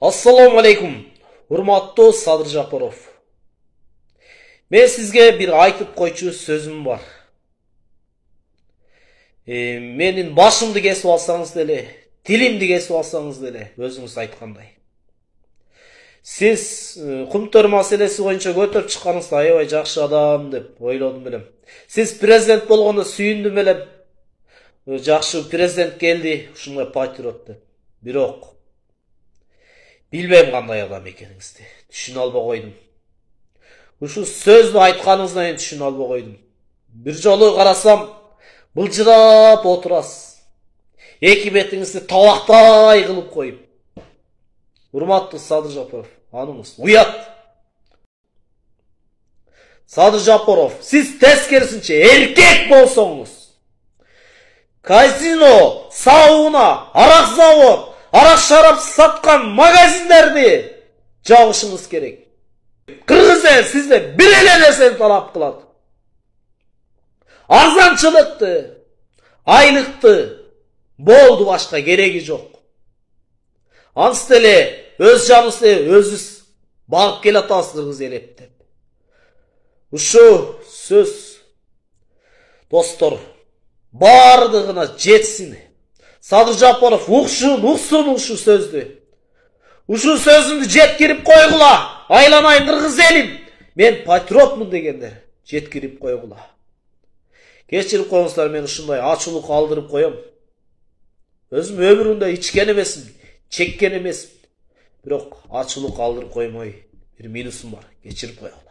Assalamu alaikum. Hurmatlı Sadır Japarov. Men sizge bir aytıp koyçu sözüm var. Menin başımdı kesip alsanız dele, dilimdi kesip alsanız dele, özünüz aytkanday. Siz kumtör maselesi boyunca götürüp çıkkanыңызda аябай жакшы адам деп ойлодум белем. Siz президент болгондо сүйүндүм элем. Жакшы президент келди, ушундай патриот деп. Бирок билбейм кандай адам экениңизди. Түшүнө албай койдум. Ушу сөздү айтканыңыздан кийин түшүнө албай койдум. Бир жолу карасам, былжырап отурасыз. Эки бетиңизди табактай кылып коюп. Урматтуу Садыр Жапаров, аныңыз уят. Садыр Жапаров, сиз тескерисинче эркек болсоңуз, казино, сауна, арак завод, арак шарап саткан магазиндерди жабышыңыз керек. Кыргыз эл сизден бир эле нерсени талап кылат. Арзанчылыкты, айлыкты, болду, башка кереги жок. Ансы деле өз жаныңызды өзүз багып келе атасыз кыргыз элеп деп. Ушу сөз достор бардыгына жетсин. Садыр Жапаров уксун ушу сөздү. Ушу сөзүмдү жеткирип койгула. Айланайын кыргыз элим. Мен патриотмун дегендер жеткирип койгула. Кечирип коюңуздар, мен ушундай ачуулук алдырып коем. Өзүм өмүрүмдө ичкен эмесмин, чеккен эмесмин. Бирок ачуулук алдырып коймой бир минусум бар. Кечирип коем.